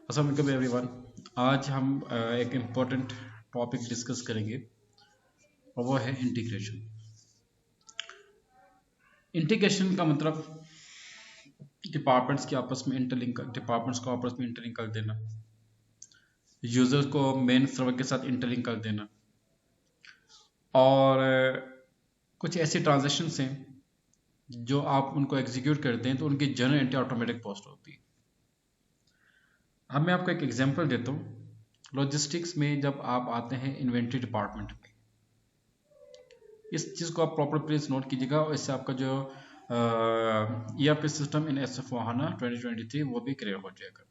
अस्सलाम वालेकुम एवरीवन। आज हम एक इम्पोर्टेंट टॉपिक डिस्कस करेंगे और वो है इंटीग्रेशन। इंटीग्रेशन का मतलब डिपार्टमेंट्स को आपस में इंटरलिंक कर देना, यूजर्स को मेन सर्वर के साथ इंटरलिंक कर देना और कुछ ऐसी ट्रांजेक्शन्स हैं जो आप उनको एग्जीक्यूट करते हैं तो उनकी जनरल एंट्री ऑटोमेटिक पोस्ट होती है। अब मैं आपको एक एग्जांपल देता हूँ। लॉजिस्टिक्स में जब आप आते हैं इन्वेंट्री डिपार्टमेंट में, इस चीज़ को आप प्रॉपर प्लीज नोट कीजिएगा और इससे आपका जो ERP सिस्टम इन S/4HANA 2023 वो भी क्लियर हो जाएगा।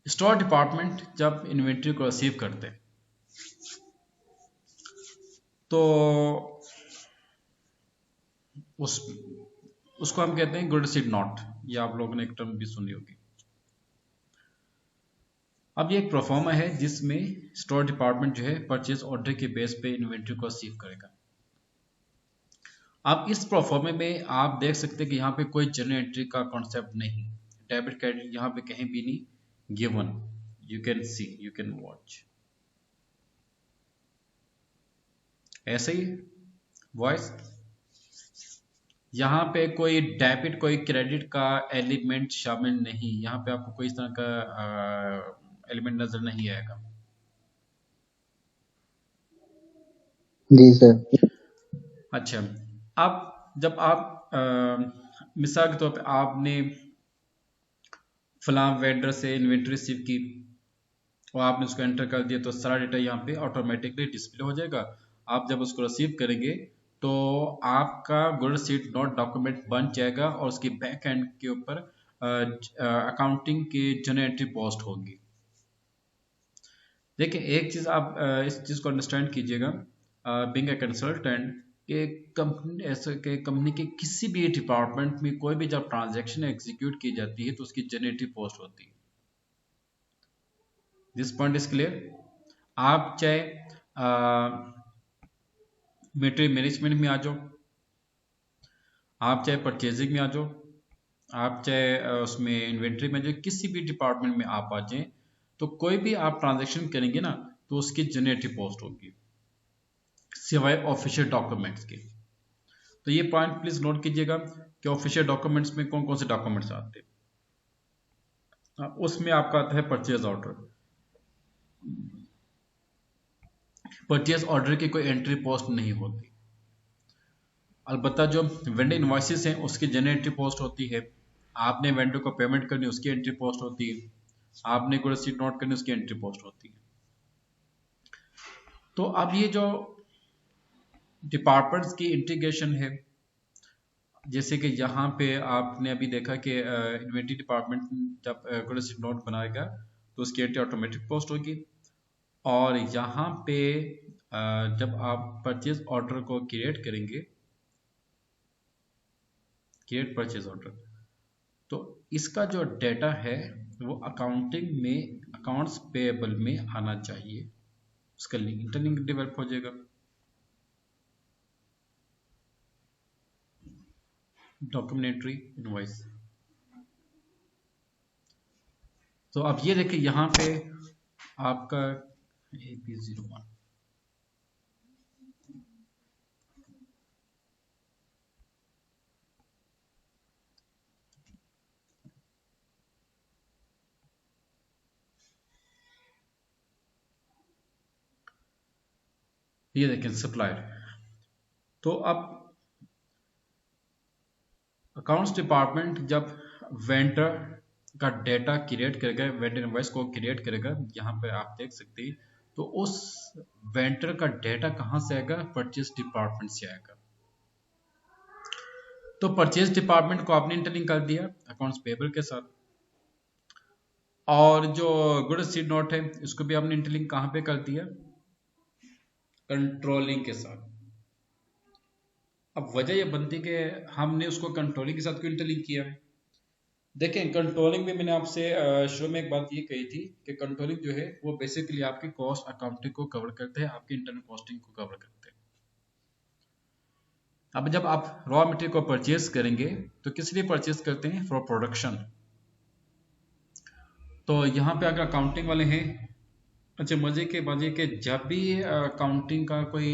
स्टोर डिपार्टमेंट जब इन्वेंट्री को रिसीव करते हैं तो उस उसको हम कहते हैं गुड सीड नॉट, ये आप लोगों ने एक टर्म भी सुनी होगी। अब ये एक प्रोफार्मा है जिसमें स्टोर डिपार्टमेंट जो है परचेज ऑर्डर के बेस पे इन्वेंट्री को रिसीव करेगा। अब इस प्रोफार्मे में आप देख सकते हैं कि यहाँ पे कोई जनरल एंट्री का कॉन्सेप्ट नहीं, डेबिट क्रेडिट यहाँ पे कहीं भी नहीं given. You can see, you can watch, ऐसे ही वॉइस यहाँ पे कोई डेबिट कोई क्रेडिट का एलिमेंट शामिल नहीं, यहाँ पे आपको कोई इस तरह का एलिमेंट नजर नहीं आएगा। जी सर। अच्छा, अब जब आप मिसाल के तौर पे आपने फलां वेंडर से इन्वेंट्री रिसीव की और आपने उसको एंटर कर दिया तो सारा डेटा यहाँ पे ऑटोमेटिकली डिस्प्ले हो जाएगा। आप जब उसको रिसीव करेंगे तो आपका गुड सीट नोट डॉक्यूमेंट बन जाएगा और उसकी बैक एंड के ऊपर अकाउंटिंग के जनरल एंट्री पोस्ट होगी। देखिए एक चीज आप इस चीज को अंडरस्टैंड कीजिएगा, बीइंग ए कंसल्टेंट के कंपनी ऐसे के कंपनी के किसी भी डिपार्टमेंट में कोई भी जब ट्रांजैक्शन एग्जीक्यूट की जाती है तो उसकी जनरल एंट्री पोस्ट होती है। This point is clear. आप चाहे मटेरियल मैनेजमेंट में आ जाओ, आप चाहे परचेजिंग में आ जाओ, आप चाहे उसमें इन्वेंट्री में जो किसी भी डिपार्टमेंट में आप आ जाएं तो कोई भी आप ट्रांजैक्शन करेंगे ना तो उसकी जनरेटिव पोस्ट होगी सिवाय ऑफिशियल डॉक्यूमेंट्स के। तो ये पॉइंट प्लीज नोट कीजिएगा कि ऑफिशियल डॉक्यूमेंट्स में कौन कौन से डॉक्यूमेंट्स आते हैं। उसमें आपका आता है परचेज ऑर्डर। परचेज ऑर्डर की कोई एंट्री पोस्ट नहीं होती, अलबत्ता जो वेंडर इनवॉइसेस हैं उसकी जनरल एंट्री पोस्ट होती है। आपने वेंडर को पेमेंट करनी उसकी एंट्री पोस्ट होती है, आपने कोई रसीद नोट करनी उसकी एंट्री पोस्ट होती है। तो अब ये जो डिपार्टमेंट्स की इंटीग्रेशन है, जैसे कि यहाँ पे आपने अभी देखा कि इन्वेंट्री डिपार्टमेंट जब कोई रसीद नोट बनाएगा तो उसकी एंट्री ऑटोमेटिक पोस्ट होगी और यहाँ पे जब आप परचेज ऑर्डर को क्रिएट करेंगे, क्रिएट परचेज ऑर्डर, तो इसका जो डेटा है वो अकाउंटिंग में अकाउंट्स पेएबल में आना चाहिए, उसका इंटरलिंक डेवलप हो जाएगा। डॉक्यूमेंट्री इनवॉइस, तो अब ये देखिए यहाँ पे आपका AP01, ये देखें सप्लायर। तो अब अकाउंट्स डिपार्टमेंट जब वेंडर का डेटा क्रिएट करेगा, वेंडर इनवॉइस को क्रिएट करेगा, यहाँ पे आप देख सकते हैं, तो उस वेंडर का डेटा कहाँ से आएगा? परचेज डिपार्टमेंट से आएगा। तो परचेज डिपार्टमेंट को आपने इंटरलिंक कर दिया अकाउंट्स पेबल के साथ, और जो गुड सीड नोट है इसको भी आपने इंटरलिंक कहाँ पे कर दिया? कंट्रोलिंग के साथ। अब वजह यह बनती कि हमने उसको कंट्रोलिंग के साथ क्यों इंटरलिंक किया है। देखें कंट्रोलिंग में मैंने आपसे शुरू में एक बात ये कही थी कि कंट्रोलिंग जो है वो बेसिकली आपकी कॉस्ट अकाउंटिंग को कवर करते हैं, आपकी इंटरनल कॉस्टिंग को कवर करते हैं। अब जब आप रॉ मटेरियल को परचेज करेंगे तो किस लिए परचेज करते हैं? For production. तो यहाँ पे अगर अकाउंटिंग वाले हैं, अच्छा मजे के बाजे के जब भी अकाउंटिंग का कोई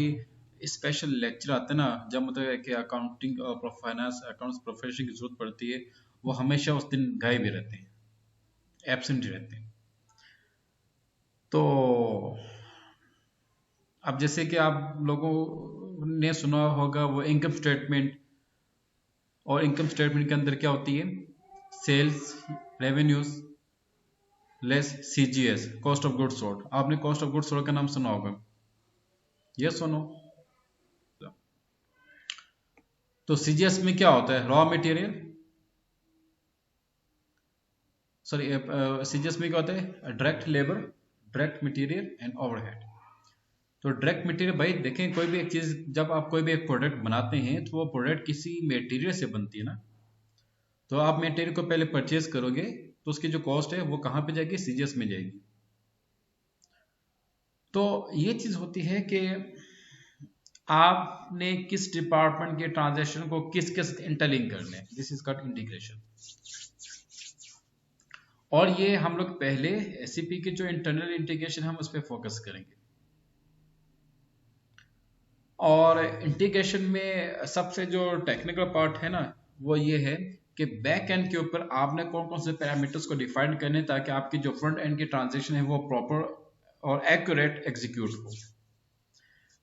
स्पेशल लेक्चर आता है ना, जब मतलब है कि अकाउंटिंग और फाइनेंस अकाउंट्स प्रोफेशन की जरूरत पड़ती है, वो हमेशा उस दिन गायब ही रहते हैं, एब्सेंट ही रहते हैं। तो अब जैसे कि आप लोगों ने सुना होगा वो इनकम स्टेटमेंट, और इनकम स्टेटमेंट के अंदर क्या होती है, sales revenues less CGS, cost of goods sold. आपने कॉस्ट ऑफ गुड्स सोल्ड का नाम सुना होगा, यस सुनो। तो सीजीएस में क्या होता है, रॉ मटेरियल, सॉरी सीजीएस में क्या होता है, direct labour, direct material and overhead. तो डायरेक्ट मटेरियल भाई देखें, कोई भी एक चीज जब आप कोई भी एक प्रोडक्ट बनाते हैं तो वो प्रोडक्ट किसी मटेरियल से बनती है ना। तो आप मटेरियल को पहले परचेज करोगे तो उसकी जो कॉस्ट है वो कहाँ पे जाएगी, सीजीएस में जाएगी। तो ये चीज होती है कि आपने किस डिपार्टमेंट के ट्रांजैक्शन को किसके साथ इंटरलिंक करने, दिस इज कॉल्ड इंटीग्रेशन। और ये हम लोग पहले एसएपी के जो इंटरनल इंटीग्रेशन हम उस पर फोकस करेंगे। और इंटीग्रेशन में सबसे जो टेक्निकल पार्ट है ना, वो ये है कि बैक एंड के ऊपर आपने कौन कौन से पैरामीटर्स को डिफाइन करने ताकि आपकी जो फ्रंट एंड की ट्रांजेक्शन है वो प्रॉपर और एक्यूरेट एग्जीक्यूट हो।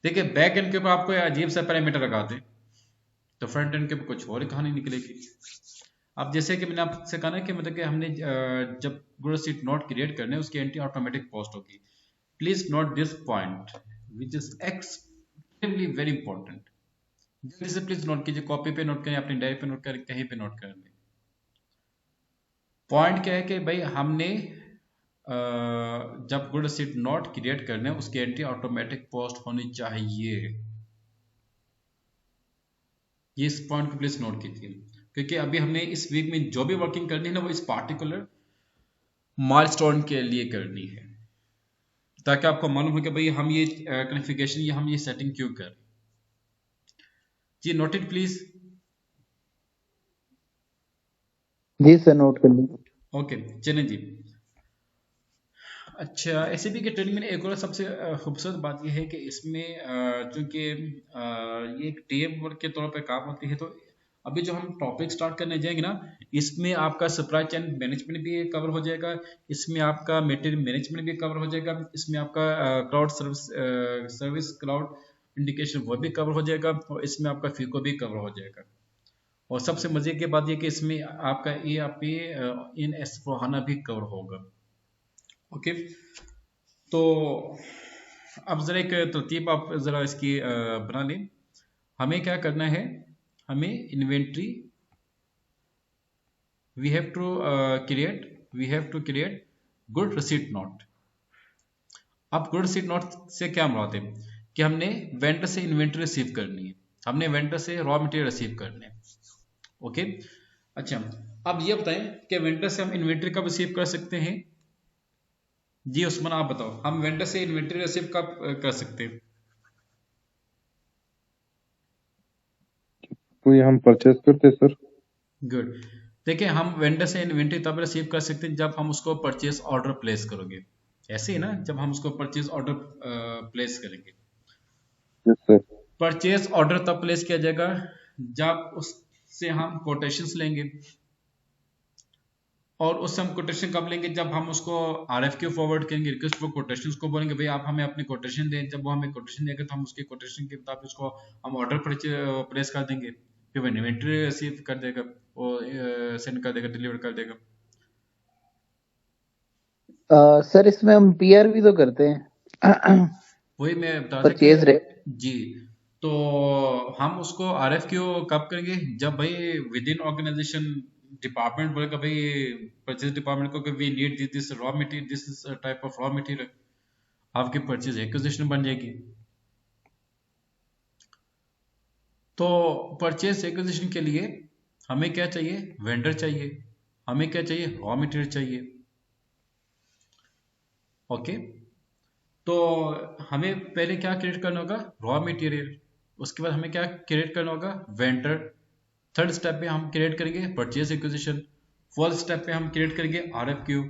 देखिए बैक एंड के ऊपर आपको अजीब सा पैरामीटर लगा दे तो फ्रंट एंड के ऊपर कुछ और कहानी निकलेगी। अब जैसे कि मैंने आपसे कहा ना कि मतलब कि हमने जब गुड सीट नोट क्रिएट करने उसकी एंटी ऑटोमेटिक पोस्ट होगी। Please note this point which is extremely very important. जल्दी से प्लीज नोट कीजिए, कॉपी पे नोट करें, अपनी डायरी पे नोट करें, कहीं पे नोट करें। पॉइंट क्या है कि भाई हमने जब गुड सीट नोट क्रिएट करने उसकी एंटी ऑटोमेटिक पोस्ट होनी चाहिए। ये इस पॉइंट को प्लीज नोट कीजिए, क्योंकि अभी हमने इस वीक में जो भी वर्किंग करनी है ना वो इस पार्टिकुलर माइलस्टोन के लिए करनी है, ताकि आपको मालूम हो कि भाई हम ये कॉन्फ़िगरेशन ये हम ये सेटिंग क्यों कर रहे हैं। जी नोटेड प्लीज। जी सर, नोट कर लीजिए। ओके चलें जी। अच्छा एसएपी के ट्रेनिंग में एक और सबसे खूबसूरत बात यह है कि इसमें चूंकि ये एक टीम वर्क के तौर पे काम होती है, तो अभी जो हम टॉपिक स्टार्ट करने जाएंगे ना, इसमें आपका सप्लाई चेन मैनेजमेंट भी कवर हो जाएगा, इसमें आपका मटेरियल मैनेजमेंट भी कवर हो जाएगा, इसमें आपका क्लाउड सर्विस क्लाउड इंडिकेशन वो भी कवर हो जाएगा, और इसमें आपका फीको भी कवर हो जाएगा। और सबसे मजे की बात यह कि इसमें आपका ERP इन S/4HANA भी कवर होगा। ओके तो अब जरा एक तरतीब आप जरा इसकी बना लें। हमें क्या करना है, हमें inventory we have to create good receipt note. अब गुड रिसीट नोट से क्या मुराद है कि हमने वेंडर से इन्वेंट्री रिसीव करनी है, हमने वेंडर से रॉ मटेरियल रिसीव करने हैं। ओके अच्छा अब ये बताएं कि वेंडर से हम इन्वेंट्री कब रिसीव कर सकते हैं। जी उस्मान आप बताओ, हम वेंडर से इन्वेंट्री रिसीव कब कर सकते हैं। तो ये हम परचेज करते सर। गुड। देखिए हम वेंडर से इन्वेंट्री तब रिसीव कर सकते हैं जब हम उसको परचेज ऑर्डर प्लेस करोगे, ऐसे ही ना, जब हम उसको परचेज ऑर्डर प्लेस करेंगे। Yes sir. परचेज ऑर्डर तब प्लेस किया जाएगा जब उससे हम कोटेशंस लेंगे, और उससे हम कोटेशन कब लेंगे, जब हम उसको RFQ फॉरवर्ड करेंगे, रिक्वेस्ट फॉर कोटेशन को बोलेंगे भाई आप हमें अपनी कोटेशन दें। जब वो हमें कोटेशन देंगे तो हम उसकी कोटेशन के मुताबिक उसको हम ऑर्डर प्लेस कर देंगे, फिर वो इन्वेंट्री रिसीव कर देगा, वो सेंड कर देगा, डिलीवर कर देगा। सर इसमें हम PR भी तो करते हैं। वही मैं बता रहा था परचेज रेट। जी, तो हम उसको RFQ कब करेंगे, जब भाई विद इन ऑर्गेनाइजेशन डिपार्टमेंट बोलेगा भाई परचेज डिपार्टमेंट को कि we need this raw material, this type of raw material, आपकी परचेज एक्विजिशन बन जाएगी। तो परचेज एक्विजिशन के लिए हमें क्या चाहिए, वेंडर चाहिए, हमें क्या चाहिए, रॉ मटेरियल चाहिए। ओके तो हमें पहले क्या क्रिएट करना होगा, रॉ मटेरियल, उसके बाद हमें क्या क्रिएट करना होगा, वेंडर। थर्ड स्टेप पे हम क्रिएट करेंगे परचेज एक्विजिशन, फोर्थ स्टेप पे हम क्रिएट करेंगे RFQ,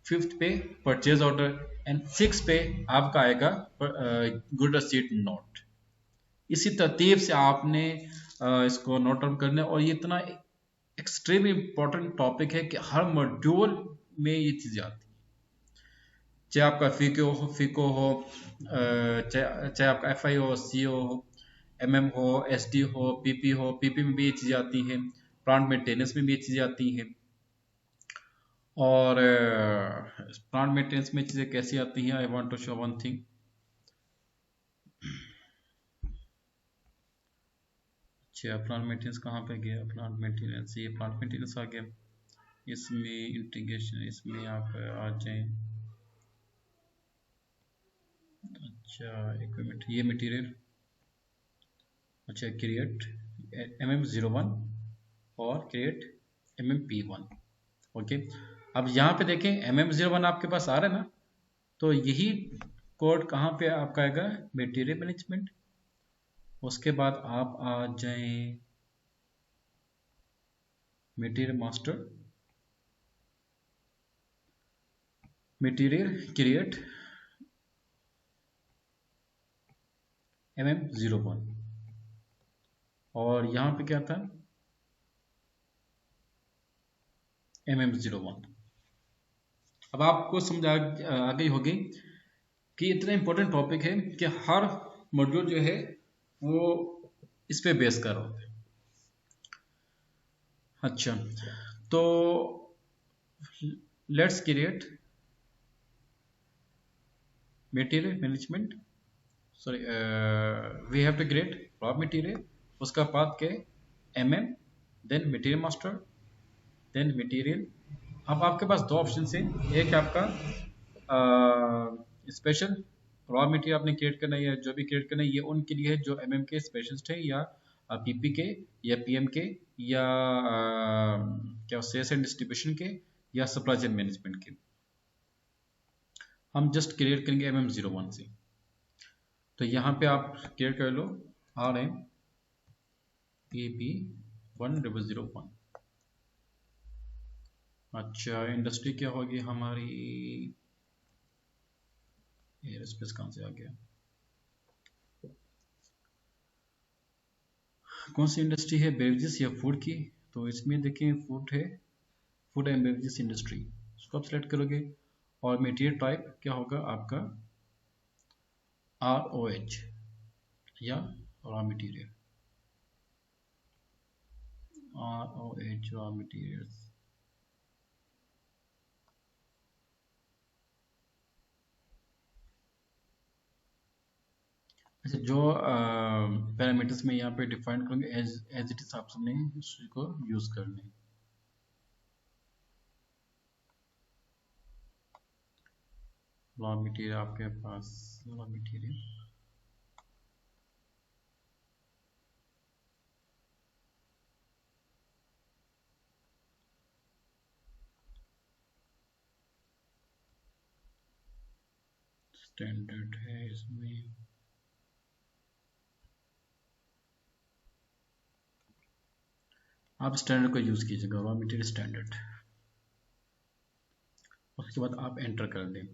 5th पे परचेज ऑर्डर एंड 6 पे आपका आएगा गुड रसीट नोट। इसी तरतीब से आपने इसको नोट डाउन करना है। और ये इतना एक्सट्रीम इंपॉर्टेंट टॉपिक है कि हर मॉड्यूल में ये चीजें आती हैं, चाहे आपका फिको हो, चाहे आपका एफ आई हो, सी हो, MM हो, SD हो, PP में भी ये चीजें आती हैं, प्लांट मेंटेनेंस में भी ये चीजें आती हैं। और प्लांट मेंटेनेंस में चीजें कैसी आती हैं, I want to show one thing. अच्छा, प्लांट मेंटेनेंस कहाँ पे गया? प्लांट मेंटेनेंस, ये प्लांट मेंटेनेंस आ गया। इसमें इंटीग्रेशन, इसमें आप आ जाएं। अच्छा, इक्विपमेंट, ये मटेरियल, अच्छा क्रिएट MM01 और क्रिएट MMP1। ओके, अब यहाँ पे देखें MM01 आपके पास आ रहा है ना, तो यही कोड कहाँ पे आपका आएगा? Material management. उसके बाद आप आ जाएं material master, material create MM01, और यहाँ पे क्या था? MM01। अब आपको समझ आ गई होगी कि इतना इंपॉर्टेंट टॉपिक है कि हर मॉड्यूल जो है वो इस पे बेस कर रहा होता है। अच्छा, तो let's create material management, sorry we have to create raw material, उसका पाथ के MM, then material master, then material. अब आपके पास दो ऑप्शन है, एक आपका स्पेशल रॉ मटेरियल आपने क्रिएट करना है, या जो भी क्रिएट करना है ये उनके लिए है जो MM के स्पेशलिस्ट है, या PP के, या PM के, या क्या सेल्स एंड डिस्ट्रीब्यूशन के, या सप्लाई चेन मैनेजमेंट के। हम जस्ट क्रिएट करेंगे MM01 से। तो यहाँ पे आप क्रिएट कर लो RM PP1001। अच्छा, इंडस्ट्री क्या होगी हमारी? एयरस्पेस कहाँ से आ गया? कौन सी इंडस्ट्री है, बेवरेजेस या फूड की? तो इसमें देखें फूड है, फूड एंड बेवरेजेस इंडस्ट्री, उसको आप सेलेक्ट करोगे। और मटेरियल टाइप क्या होगा आपका? ROH या raw material, ROH raw materials. अच्छा, जो पैरामीटर्स में यहाँ पे डिफाइन करेंगे एज इट इज आप सबने उसको यूज करने। रॉ मटेरियल आपके पास, रॉ मटेरियल स्टैंडर्ड है, इसमें आप स्टैंडर्ड को यूज कीजिएगा, रॉ मटेरियल स्टैंडर्ड। उसके बाद आप एंटर कर दें।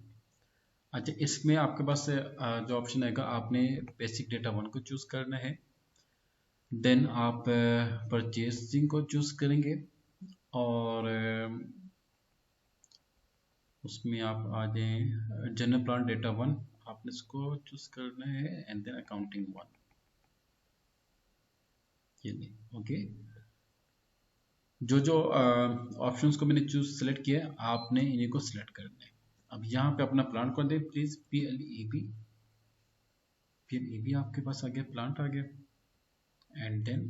अच्छा, इसमें आपके पास जो ऑप्शन आएगा, आपने बेसिक डेटा 1 को चूज करना है, देन आप परचेसिंग को चूज करेंगे, और उसमें आप आ जाएं जनरल प्लान डेटा 1, आपने इसको चूज करना है, एंड देन अकाउंटिंग 1। ये ओके, जो ऑप्शंस को मैंने चूज सेलेक्ट किया, आपने इन्हीं को सिलेक्ट करना है। अब यहाँ पे अपना प्लांट कर दे प्लीज, PLEB आपके पास आ गया, प्लांट आ गया, एंड देन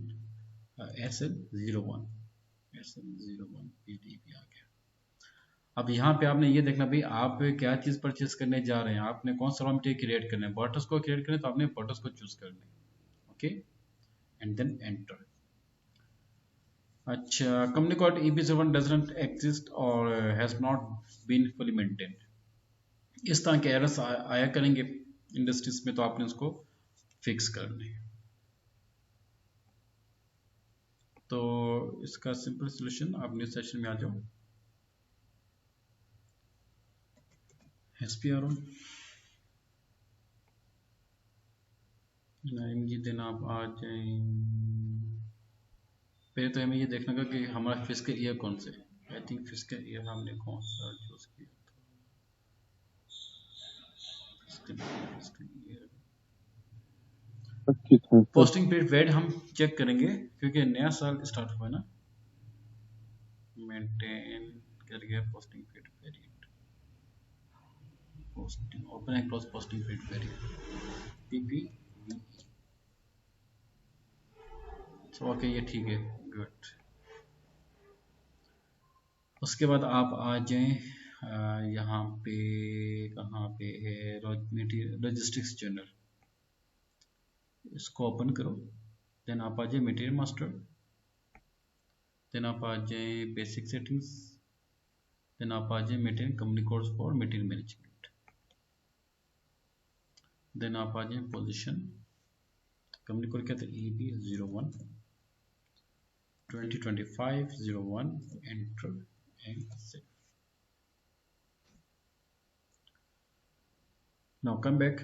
SL01 PLEB आ गया। अब यहाँ पे आपने ये देखना भाई आप क्या चीज परचेज करने जा रहे हैं, आपने कौन सा रॉ मटेरियल क्रिएट करना है, बटर्स को क्रिएट करना है, तो आपने बटर्स को चूज करना है। Okay, and then enter. अच्छा, company code EB01 doesn't exist और has not been fully maintained, इस तरह के एरर्स आया करेंगे इंडस्ट्रीज में, तो आपने उसको फिक्स करना है। तो इसका सिंपल सोल्यूशन, आप न्यू सेशन में आ जाओ। SPRO जी, देन आप आ जाए। पहले तो हमें ये देखना होगा कि हमारा फिस्कल ईयर कौन से। आई थिंक फिस्कल ईयर हमने कौन सा चूज किया था। फिस्कल ईयर 25 है सर। पोस्टिंग पीरियड वेट हम चेक करेंगे क्योंकि नया साल स्टार्ट हुआ है ना। मेंटेन कर गया posting period variant, posting open and close posting period variant PP. Okay ये ठीक है, गुड। उसके बाद आप आ जाएं यहाँ पे, कहाँ पे है लॉजिस्टिक्स जर्नल, इसको ओपन करो। देन आप आ जाए मटेरियल मास्टर, देन आप आ जाए बेसिक सेटिंग्स, देन आप आ जाए material company codes for material management, then आप आ जाए पोजीशन कंपनी कोड क्या था EB 01 2025 01 enter and save. Now come back,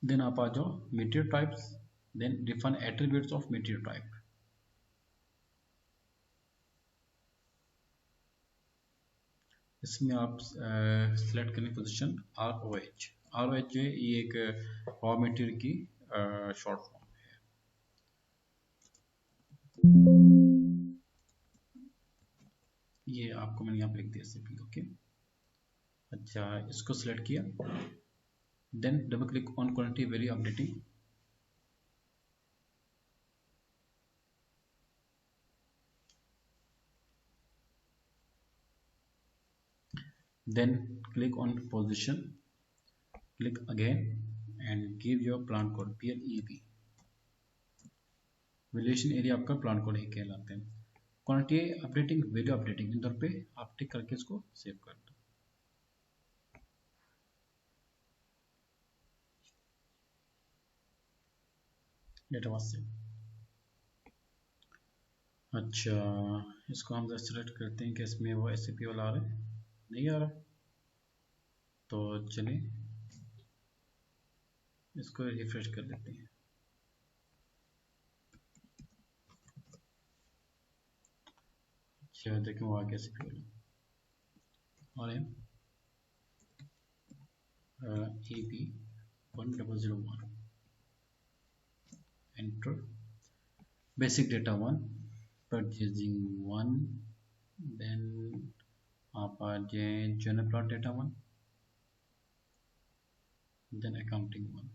then आप आ जाओ material types, then define attributes of material type. इसमें आप सिलेक्ट करें पोजीशन ROH। ROH जो है ये एक रॉ मटेरियल की शॉर्ट फॉर्म है। ये आपको मैंने यहाँ पे लिख दिया CP, ओके। अच्छा, इसको सिलेक्ट किया, then double click on quantity very updating, then click on position, click again and give your plant code PLEB। Variation area आपका प्लांट कोड ही कहलाते हैं। क्वांटिटी अपडेटिंग वैल्यू अपडेटिंग, इन पे आप टिक करके इसको सेव कर दो। Data was save. अच्छा, इसको हम जरा सेलेक्ट करते हैं कि इसमें वो SCP वाला आ रहा है, नहीं आ रहा, तो चलिए इसको रिफ्रेश कर लेते हैं। अच्छा देखें वो आ गया SCP वाला और EB 1001 enter, basic data 1, purchasing 1, then आप आ जाए general plot data 1, then accounting 1,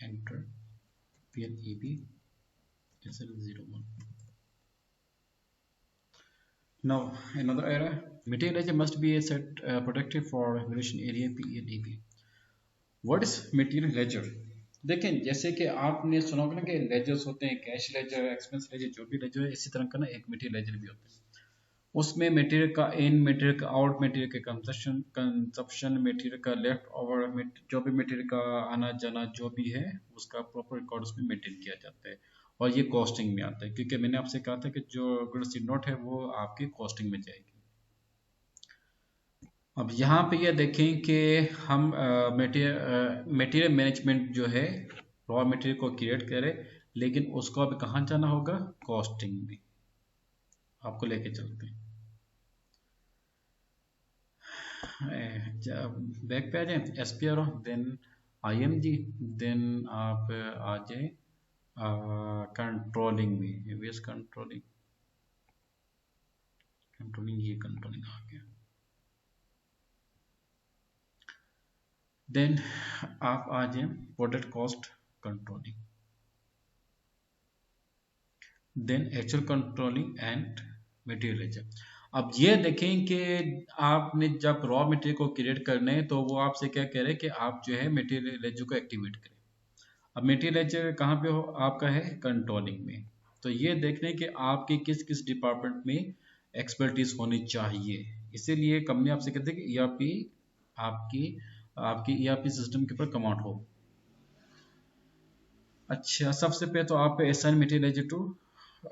enter PLEB SL01। Now another error, material ledger must be set protected for variation area PLEB। What is material ledger? देखें जैसे कि आपने सुना होगा ना कि लेजर्स होते हैं, कैश लेजर, एक्सपेंस लेजर, जो भी लेजर है, इसी तरह का ना एक मटेरियल लेजर भी होता है। उसमें मटेरियल का इन, मटेरियल का आउट, मटेरियल के कंजप्शन, मटेरियल का लेफ्ट ओवर, जो भी मटेरियल का आना जाना जो भी है उसका प्रॉपर रिकॉर्ड उसमें मेंटेन किया जाता है और ये कॉस्टिंग में आता है, क्योंकि मैंने आपसे कहा था कि जो गुड्स इन नोट है वो आपकी कॉस्टिंग में जाएगी। अब यहाँ पे ये देखें कि हम मटेरियल मैनेजमेंट जो है रॉ मटेरियल को क्रिएट करें, लेकिन उसको अब कहाँ जाना होगा, कॉस्टिंग में। आपको लेके चलते हैं, बैक पे आ जाए SPRO, देन IMG, देन आप आ जाए कंट्रोलिंग में, वेस्ट कंट्रोलिंग, ये कंट्रोलिंग आ गया। देन आप आ जाए product cost controlling, then actual controlling and material ledger. अब ये देखें कि आपने जब रॉ मटेरियल को क्रिएट करना है तो वो आपसे क्या कह रहे हैं कि आप जो है मटेरियल लेजर को एक्टिवेट करें। अब मटेरियल लेजर कहाँ पे हो, आपका है कंट्रोलिंग में। तो ये देखने कि आपके किस किस डिपार्टमेंट में एक्सपर्टीज होनी चाहिए, इसीलिए कंपनी आपसे कहते हैं कि ERP आपकी ERP सिस्टम के ऊपर कमांड हो। अच्छा, सबसे पहले तो आप assign material ledger to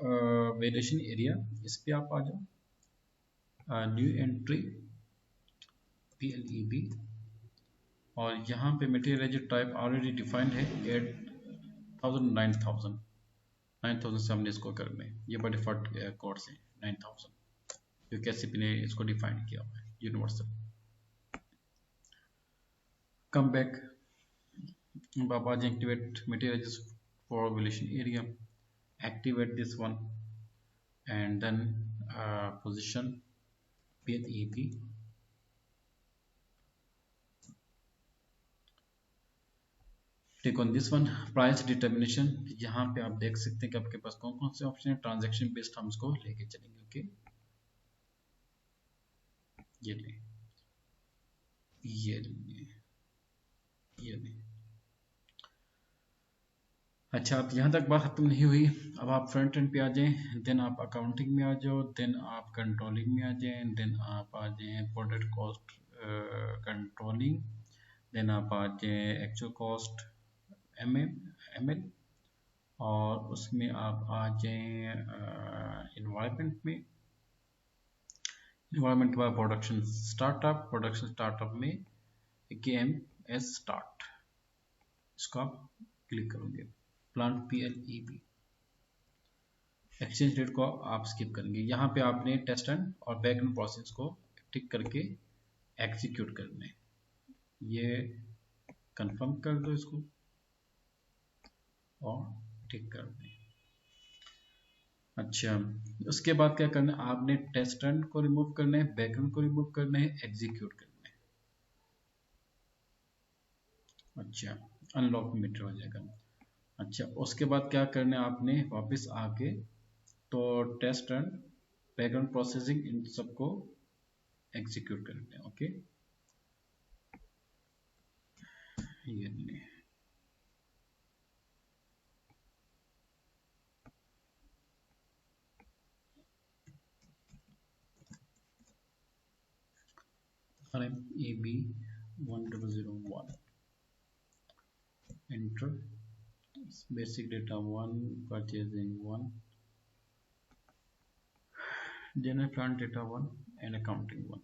variation area, इस पे आप आ जाओ, न्यू एंट्री PLEB, और यहाँ पे material age type already defined है 8000 9000 से हमने इसको करने, ये बाय डिफॉल्ट कोड्स है 9000, जो कैसे भी ने इसको डिफाइन किया हुआ है यूनिवर्सल। कम बैक, अब आप आज activate material age for variation area, activate this one, and then position PLEB, tick on this one, price determination, यहाँ पे आप देख सकते हैं कि आपके पास कौन कौन से ऑप्शन है, ट्रांजैक्शन बेस्ड हम इसको लेके चलेंगे। ओके, ये ले, ये ले, ये ले। अच्छा, अब यहाँ तक बात खत्म नहीं हुई, अब आप फ्रंट एंड पे आ जाएं, देन आप अकाउंटिंग में आ जाओ, देन आप कंट्रोलिंग में आ जाएं, देन आप आ जाएं प्रोडक्ट कॉस्ट कंट्रोलिंग, देन आप आ जाएं एक्चुअल कॉस्ट ML, और उसमें आप आ जाएं इन्वायरमेंट में, इन्वायरमेंट के बाद प्रोडक्शन स्टार्टअप में KMS स्टार्ट, इसको आप क्लिक करोगे, प्लांट PLEB, एक्सचेंज रेट को आप स्किप करेंगे, यहाँ पे आपने टेस्ट एंड और बैकएंड प्रोसेस को टिक करके एग्जीक्यूट करने, ये कंफर्म कर दो इसको और टिक कर दें। अच्छा, उसके बाद क्या करना है, आपने टेस्ट रन को रिमूव करना है, बैकग्राउंड को रिमूव करना है, एग्जीक्यूट करना है। अच्छा, अनलॉक मीटर हो जाएगा। अच्छा, उसके बाद क्या करना है, आपने वापस आके तो टेस्ट रन, बैकग्राउंड प्रोसेसिंग, इन सबको एग्जीक्यूट करना है। ओके, ये नहीं, AB 1001, enter, basic data 1, purchasing 1, general plant data 1, and accounting 1।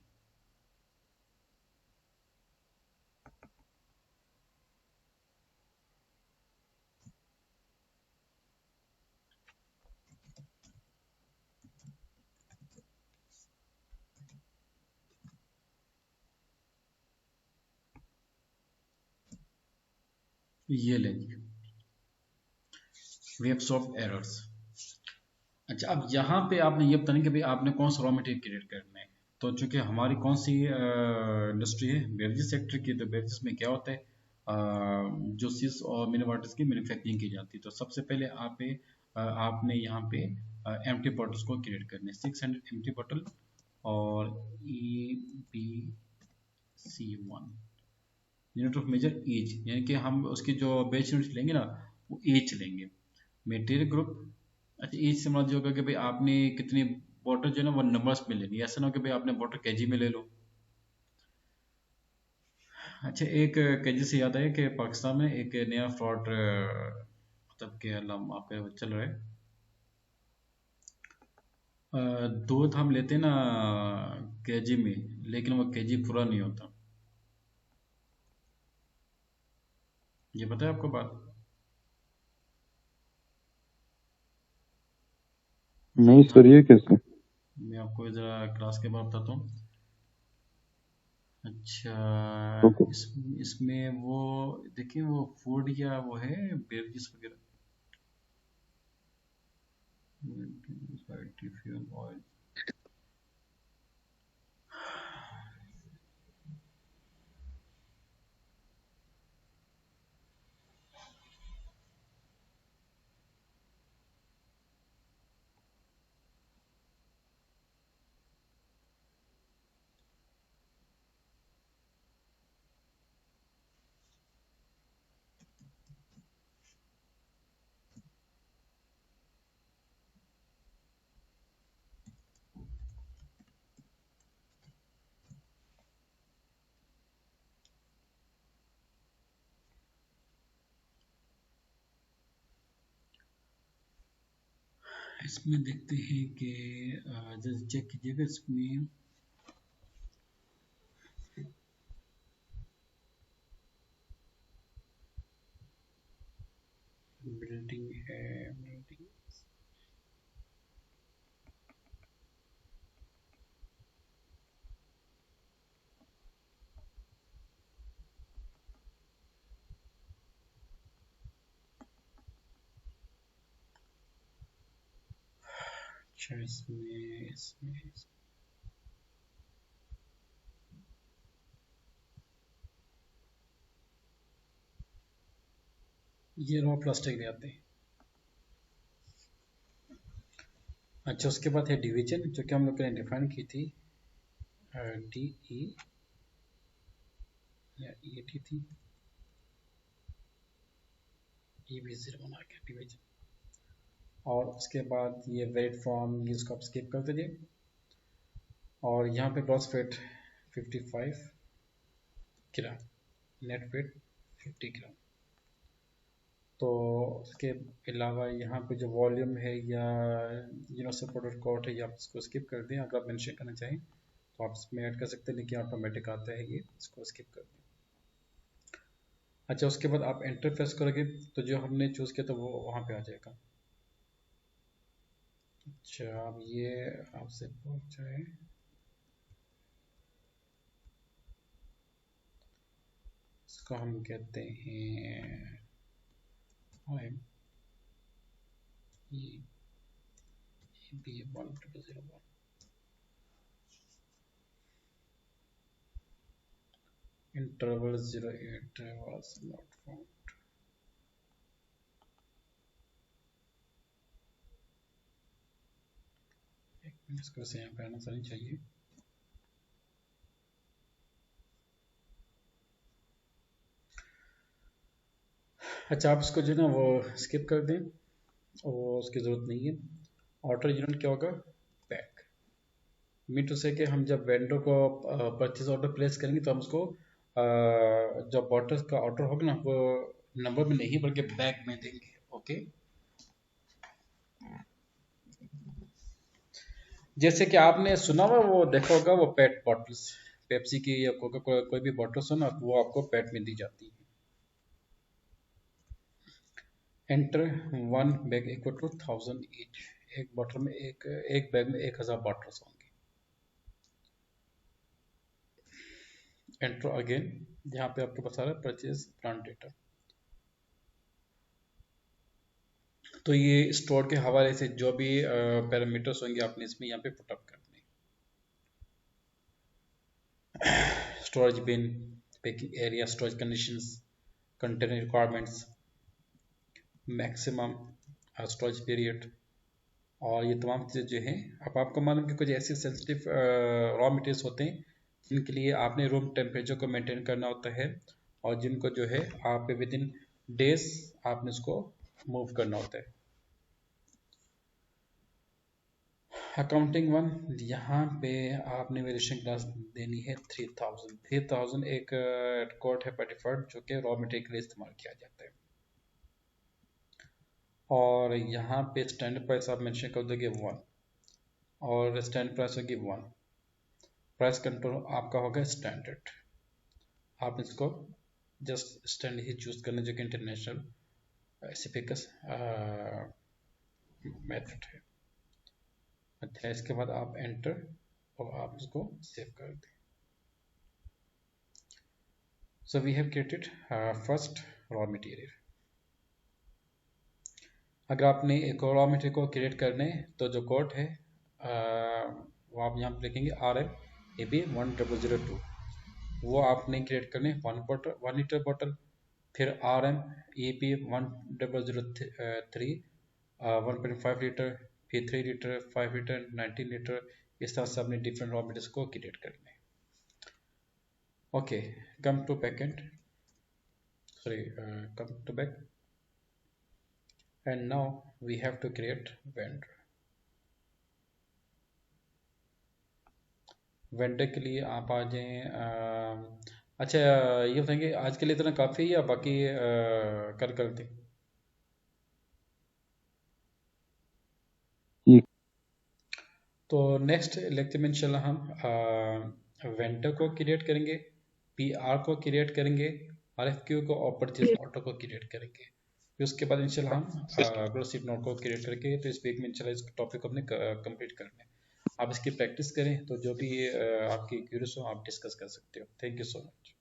ये लेंगे वेव्स ऑफ एरर्स। अच्छा, अब यहाँ पे आपने ये बताना कि भाई आपने कौन सा रॉ मटेरियल क्रिएट करना है, तो चूंकि हमारी कौन सी इंडस्ट्री है, बेवरेजेस सेक्टर की, तो बेवरेजेस में क्या होता है, जूसेस और मिनरल वाटर्स की मैन्युफैक्चरिंग की जाती है। तो सबसे पहले आपने यहाँ पे एम्प्टी बॉटल्स को क्रिएट करने, 600 एम्प्टी बॉटल, और EBC1 unit of major as, यानी कि हम उसकी जो बेच यूनिट लेंगे ना, वो एज लेंगे। मटेरियल ग्रुप, अच्छा एज से मतलब होगा कि भाई आपने कितनी बॉटल जो है ना वो नंबर्स में लेनी है, ऐसा ना हो कि भाई आपने बॉटल केजी में ले लो। अच्छा, एक केजी से याद आया कि पाकिस्तान में एक नया फ्रॉड मतलब के आपके चल रहा है, दूध हम लेते हैं ना केजी में, लेकिन वो केजी पूरा नहीं होता, ये पता है आपको बात? नहीं सर, ये कैसे? मैं आपको जरा क्लास के बाद बताता हूँ। अच्छा, ओके। इसमें वो देखिए, वो फूड या वो है बेवरेजेस वगैरह, फ्यूल ऑयल, इसमें देखते हैं कि जस्ट चेक कीजिएगा इसमें बिल्डिंग है, बिल्डिंग अच्छा इसमें ये रॉ प्लास्टिक ले आते हैं। अच्छा उसके बाद है डिवीजन जो कि हम लोग ने डिफाइन की थी डी ई या ई टी थी, ई भी 0 बना के डिवीजन। और उसके बाद ये वेट फ्रॉम ये इसको आप स्किप कर दीजिए और यहाँ पे ग्रॉस वेट 55 ग्राम, नेट वेट 50 ग्राम। तो उसके अलावा यहाँ पे जो वॉल्यूम है या यूनिवर्सल प्रोडक्ट कोड है, ये आप इसको स्किप कर दें। अगर आप मेंशन करना चाहें तो आप इसमें ऐड कर सकते हैं, लेकिन ऑटोमेटिक आता है ये, इसको स्किप कर दें। अच्छा उसके बाद आप एंटर प्रेस करोगे तो जो हमने चूज़ किया तो वो वहाँ पे आ जाएगा। अच्छा अब ये आपसे पूछ जाए, इसको हम कहते हैं B1001 interval 08 was not found। एक मिनट, इसको से यहाँ पे आना नहीं चाहिए। अच्छा आप इसको जो है ना वो स्किप कर दें, वो उसकी ज़रूरत नहीं है। ऑर्डर यूनिट क्या होगा, पैक। मीन टू से कि हम जब वेंडर को परचेज ऑर्डर प्लेस करेंगे तो हम उसको जो बॉटल्स का ऑर्डर होगा ना वो नंबर में नहीं बल्कि बैग में देंगे। ओके जैसे कि आपने सुना हुआ वो देखा होगा वो पेट बॉटल्स, पेप्सी की या कोका कोई भी बॉटल हो ना वो आपको पेट में दी जाती है। Enter 1 bag equal to 1000 each, एक बॉटल में एक बैग में 1000 बॉटल्स होंगे। एंटर अगेन, यहाँ पे आपके पास आ रहा है परचेज प्लान डेटा। तो ये स्टोर के हवाले से जो भी पैरामीटर्स होंगे आपने इसमें यहाँ पे पुटअप करने। Storage bin, packing area, storage conditions, container requirements, maximum storage period, और ये तमाम चीज़ें जो हैं। अब आपको मालूम कि कुछ ऐसे सेंसिटिव रॉ मटेरियल्स होते हैं जिनके लिए आपने रूम टेम्परेचर को मेंटेन करना होता है और जिनको जो है आप विद इन डेज आपने उसको मूव करना होता है। अकाउंटिंग 1, यहाँ पे आपने वेरिएशन क्लास देनी है 3000। 3000 एक कोड है बाय डिफॉल्ट जो कि रॉ मटेरियल के लिए इस्तेमाल किया जाता है। और यहाँ पे स्टैंडर्ड प्राइस आप मेंशन कर दोगे 1 और स्टैंडर्ड प्राइस होगी 1। प्राइस कंट्रोल आपका होगा स्टैंडर्ड, आप इसको जस्ट स्टैंडर्ड ही चूज करना जो कि इंटरनेशनल एसिफिकस मेथड है। अच्छा इसके बाद आप एंटर और आप इसको सेव कर दें। So we have created first raw material. अगर आपने एक और रॉ मटेरियल को क्रिएट करने तो जो कोड है वो आप यहाँ पर लिखेंगे RM-AB1002, वो आपने क्रिएट करने 1 लीटर बॉटल, फिर RM-AB1003 1.5 लीटर, फिर 3 लीटर, 5 लीटर, 19 लीटर, इस तरह से अपने डिफरेंट रॉ मटेरियल्स को क्रिएट करने। Okay come to backend, sorry come to back, and now we have to create vendor। Vendor के लिए आप आ जाएं। अच्छा ये बताएंगे आज के लिए इतना काफ़ी है या बाकी कल कर दें। तो नेक्स्ट लेक्चर में इंशाल्लाह हम वेंडर को क्रिएट करेंगे, पीआर को क्रिएट करेंगे, आरएफक्यू को और परचेज ऑर्डर को क्रिएट करेंगे। फिर उसके बाद इंशाल्लाह हम ग्रोसिप नोट को क्रिएट करके तो इस वीक में इंशाल्लाह इस टॉपिक को अपने कंप्लीट करना है। आप इसकी प्रैक्टिस करें तो जो भी आपकी क्यूरियस हो आप डिस्कस कर सकते हो। Thank you so much.